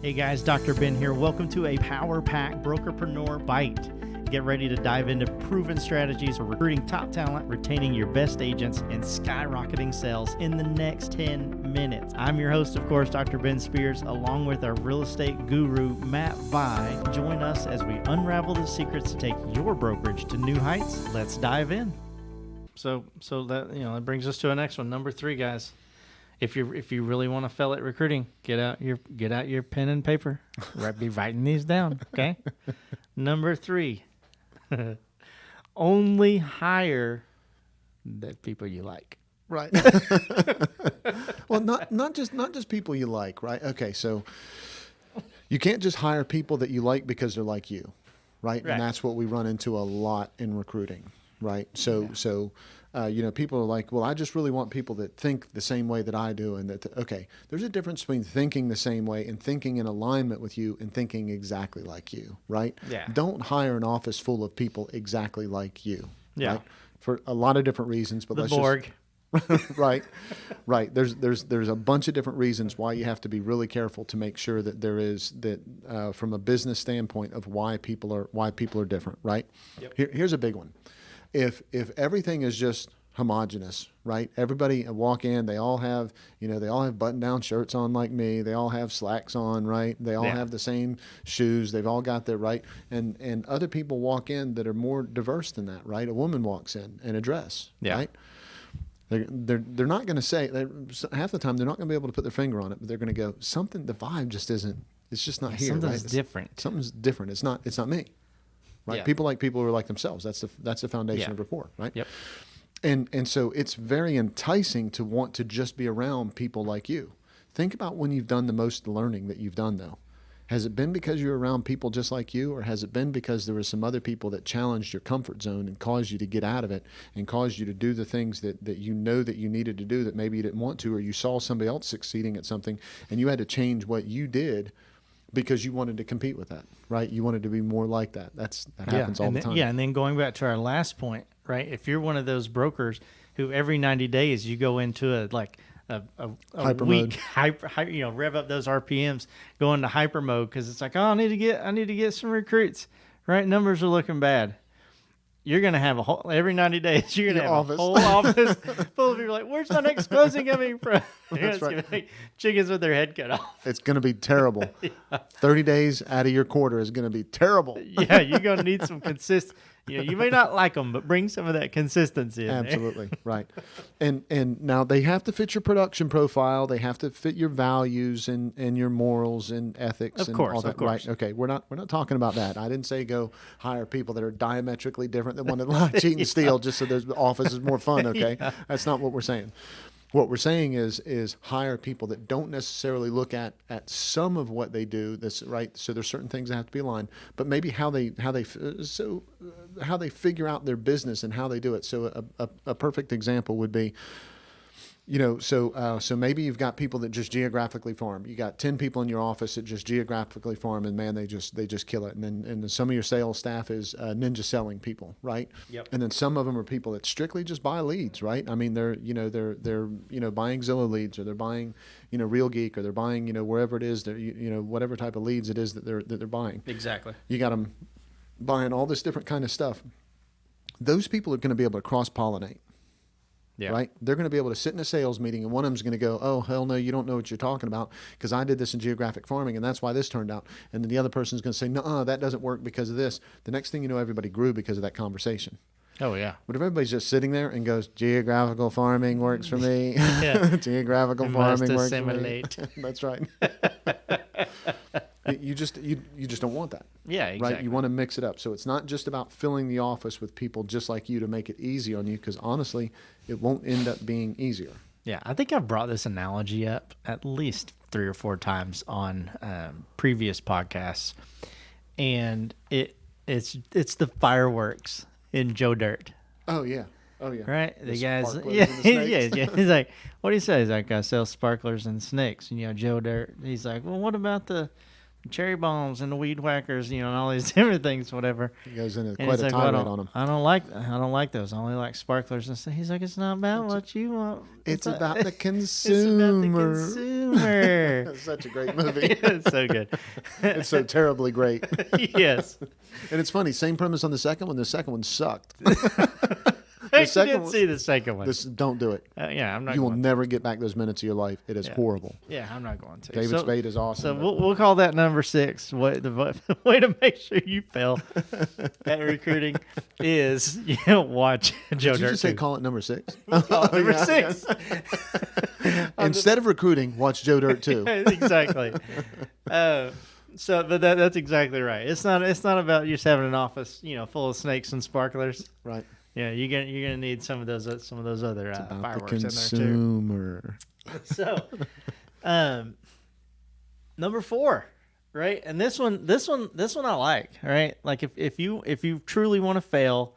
Hey guys, Dr. Ben here. Welcome to a Power Pack Brokerpreneur Byte. Get ready to dive into proven strategies for recruiting top talent, retaining your best agents, and skyrocketing sales in the next 10 minutes. I'm your host, of course, Dr. Ben Spears, along with our real estate guru, Matt Vi. Join us as we unravel the secrets to take your brokerage to new heights. Let's dive in. So that brings us to the next one. Number 3, guys. If you really want to fail at recruiting, get out your pen and paper. Be writing these down, okay? Number 3, only hire the people you like. Right. Well, not just people you like, right? Okay, so you can't just hire people that you like because they're like you, right? And that's what we run into a lot in recruiting, right? So people are like, well, I just really want people that think the same way that I do. And okay, there's a difference between thinking the same way and thinking in alignment with you and thinking exactly like you, right? Yeah. Don't hire an office full of people exactly like you. Yeah. Right? For a lot of different reasons, but The Borg. Right. There's a bunch of different reasons why you have to be really careful to make sure that from a business standpoint of why people are different, right? Yep. Here's a big one. If everything is just homogenous, right? Everybody walk in, they all have button-down shirts on like me. They all have slacks on, right? They all have the same shoes. They've all got their right. And other people walk in that are more diverse than that, right? A woman walks in a dress, right? They're not going to say, half the time they're not going to be able to put their finger on it, but they're going to go, something, the vibe just isn't, it's just not here, something's right? different. Something's different. It's not me. Right. Yeah. People like people who are like themselves. That's the foundation of rapport. Right. Yep. And so it's very enticing to want to just be around people like you. Think about when you've done the most learning that you've done though. Has it been because you're around people just like you, or has it been because there were some other people that challenged your comfort zone and caused you to get out of it and caused you to do the things that you know that you needed to do that maybe you didn't want to, or you saw somebody else succeeding at something and you had to change what you did because you wanted to compete with that, right? You wanted to be more like that. That happens all the time. Yeah, and then going back to our last point, right? If you're one of those brokers who every 90 days you go into a hyper week, mode. rev up those RPMs, go into hyper mode because it's like, oh, I need to get some recruits, right? Numbers are looking bad. You're going to have every 90 days, you're going to have a whole office full of people like, where's my next closing coming from? That's right. Like chickens with their head cut off. It's going to be terrible. 30 days out of your quarter is going to be terrible. Yeah, you're going to need some consistent. You may not like them, but bring some of that consistency in Absolutely. there. Right. And now they have to fit your production profile. They have to fit your values and your morals and ethics and all that. Of course. Right. Okay. We're not talking about that. I didn't say go hire people that are diametrically different that want to lie, cheat, and steal just so the office is more fun. Okay. Yeah. That's not what we're saying. What we're saying is hire people that don't necessarily look at some of what they do. That's right. So there's certain things that have to be aligned, but maybe how they figure out their business and how they do it. So a perfect example would be, so maybe you've got people that just geographically farm. You got 10 people in your office that just geographically farm, and man, they just kill it. And then some of your sales staff is ninja selling people, right? Yep. And then some of them are people that strictly just buy leads, right? I mean, they're buying Zillow leads, or they're buying Real Geek, or they're buying wherever it is that whatever type of leads it is that they're buying. Exactly. You got them buying all this different kind of stuff. Those people are going to be able to cross-pollinate. Yeah. Right? They're going to be able to sit in a sales meeting, and one of them's going to go, oh, hell no, you don't know what you're talking about because I did this in geographic farming, and that's why this turned out. And then the other person's going to say, no, that doesn't work because of this. The next thing you know, everybody grew because of that conversation. Oh, yeah. But if everybody's just sitting there and goes, geographical farming works for me. Yeah. Geographical farming works assimilate. for me. That's right. You just don't want that. Yeah, exactly. Right? You want to mix it up. So it's not just about filling the office with people just like you to make it easy on you, because honestly, it won't end up being easier. Yeah, I think I've brought this analogy up at least 3 or 4 times on previous podcasts, and it's the fireworks in Joe Dirt. Oh yeah. Oh yeah. Right? The guys, yeah. He's like, what do you say? He's like, I sell sparklers and snakes. And Joe Dirt. He's like, well, what about the cherry bombs and the weed whackers, and all these different things, whatever. He goes into And quite he's a like, well, tirade on them. I don't like those. I only like sparklers. And so he's like, it's not about what you want. It's about the consumer. It's about the consumer. It's such a great movie. It's so good. It's so terribly great. Yes. And it's funny, same premise on the second one. The second one sucked. I second didn't one- see the second one. Don't do it. Yeah, I'm not You will going never get back those minutes of your life. It is Yeah. horrible. Yeah, I'm not going to. David Spade is awesome. So but- we'll call that number 6. The way to make sure you fail at recruiting is watch Joe Did you Dirt just say 2. call it number 6? Number 6. Instead of recruiting, watch Joe Dirt too. Exactly. But that's exactly right. It's not about you just having an office, full of snakes and sparklers. Right. Yeah, you're gonna need some of those other About fireworks the in there too. consumer. So, number 4, right? And this one I like. All right, like if you truly want to fail,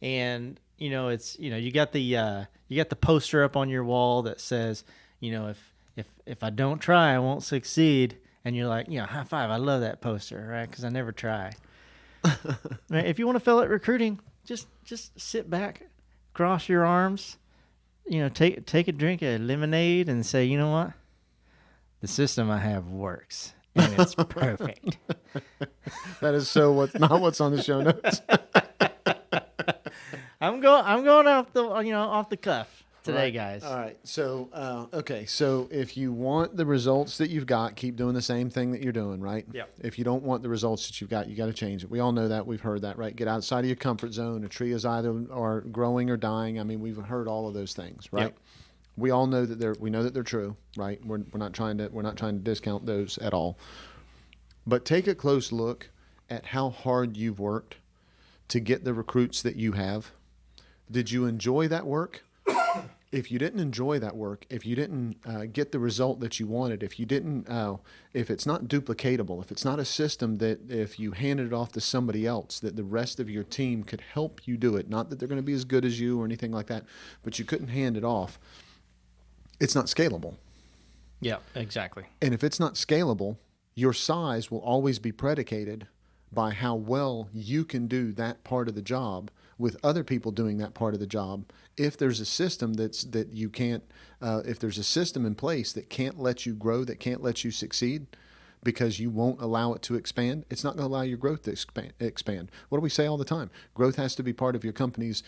and it's you got the poster up on your wall that says if I don't try I won't succeed, and you're like high five, I love that poster, right? Because I never try. Right? If you want to fail at recruiting, just sit back, cross your arms, take a drink of lemonade and say, you know what? The system I have works and it's perfect. That is not what's on the show notes. I'm going off the cuff today, Right. guys. All right. So, okay. So if you want the results that you've got, keep doing the same thing that you're doing, right? Yep. If you don't want the results that you've got, you got to change it. We all know that. We've heard that, right? Get outside of your comfort zone. A tree is either or growing or dying. I mean, we've heard all of those things, right? Yep. We all know that we know that they're true, right? We're not trying to discount those at all. But take a close look at how hard you've worked to get the recruits that you have. Did you enjoy that work? If you didn't enjoy that work, if you didn't get the result that you wanted, if it's not duplicatable, if it's not a system that if you handed it off to somebody else, that the rest of your team could help you do it, not that they're going to be as good as you or anything like that, but you couldn't hand it off, it's not scalable. Yeah, exactly. And if it's not scalable, your size will always be predicated by how well you can do that part of the job with other people doing that part of the job. If there's a system if there's a system in place that can't let you grow, that can't let you succeed because you won't allow it to expand, it's not going to allow your growth to expand. What do we say all the time? Growth has to be part of your company's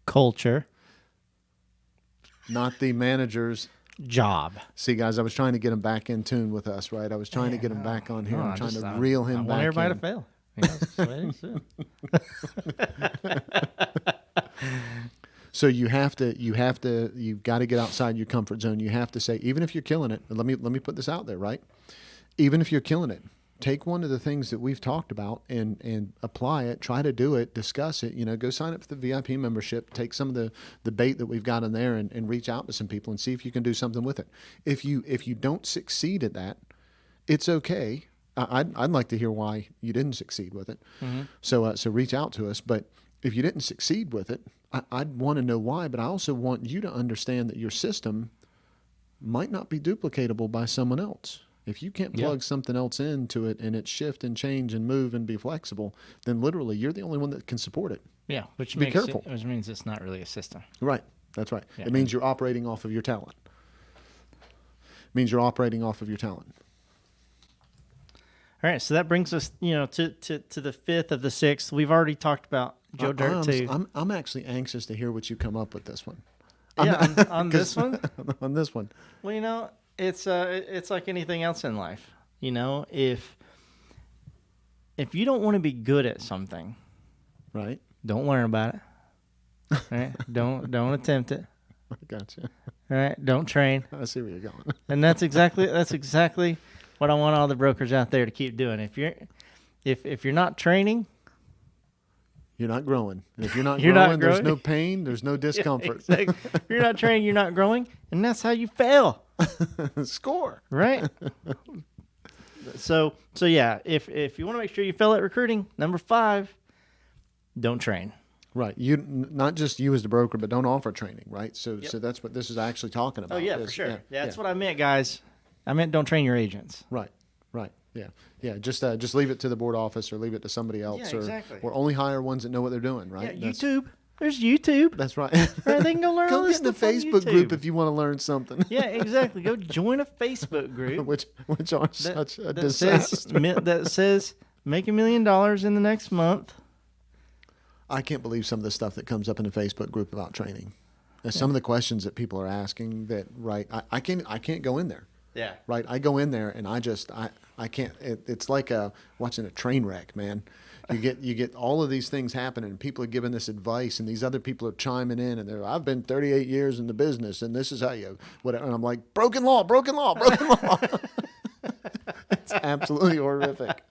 Culture, not the manager's job. See, guys, I was trying to get him back in tune with us, right? I was trying to get him back on here. I'm trying to reel him back in. I want everybody to fail. That's the way it is. So you've got to get outside your comfort zone. You have to say, even if you're killing it, let me put this out there, right? Even if you're killing it, take one of the things that we've talked about and apply it, try to do it, discuss it, go sign up for the VIP membership, take some of the bait that we've got in there and reach out to some people and see if you can do something with it. If you don't succeed at that, it's okay. I'd like to hear why you didn't succeed with it. Mm-hmm. So reach out to us. But if you didn't succeed with it, I'd want to know why, but I also want you to understand that your system might not be duplicatable by someone else. If you can't plug something else into it and it shift and change and move and be flexible, then literally you're the only one that can support it. Yeah, which Be careful. Which means it's not really a system. Right. That's right. Yeah. It means you're operating off of your talent. It means you're operating off of your talent. All right, so that brings us, to the 5th of the 6th. We've already talked about Joe Dirt too. I'm actually anxious to hear what you come up with this one. Yeah, on this one. On this one. Well, it's like anything else in life. If you don't want to be good at something, Right. don't learn about it. Right? Don't attempt it. I gotcha. All right? Don't train. I see where you're going. And that's exactly what I want all the brokers out there to keep doing. If you're not training, You're not growing. If you're not You're growing, not there's growing. no pain, there's no discomfort. Yeah, exactly. If you're not training, you're not growing, and that's how you fail. Score. Right? So yeah, if you want to make sure you fail at recruiting, number 5, don't train. Right. Not just you as the broker, but don't offer training, right? So that's what this is actually talking about. Oh yeah, for sure. That's what I meant, guys. I meant don't train your agents. Right. Right. Yeah. Yeah. Just leave it to the board office or leave it to somebody else. Yeah, exactly. Or only hire ones that know what they're doing. Right. Yeah, YouTube. There's YouTube. That's right. Right, they can go learn all Go this get in the stuff on Facebook group YouTube. if you want to learn something. Yeah, exactly. Go join a Facebook group which are such a that disaster. that says make $1 million in the next month. I can't believe some of the stuff that comes up in the Facebook group about training. Some of the questions that people are asking that, right, I can't go in there. Yeah. Right. I go in there and I can't, it's like watching a train wreck, man. You get all of these things happening and people are giving this advice and these other people are chiming in and I've been 38 years in the business and this is how you, whatever. And I'm like, broken law. It's absolutely horrific.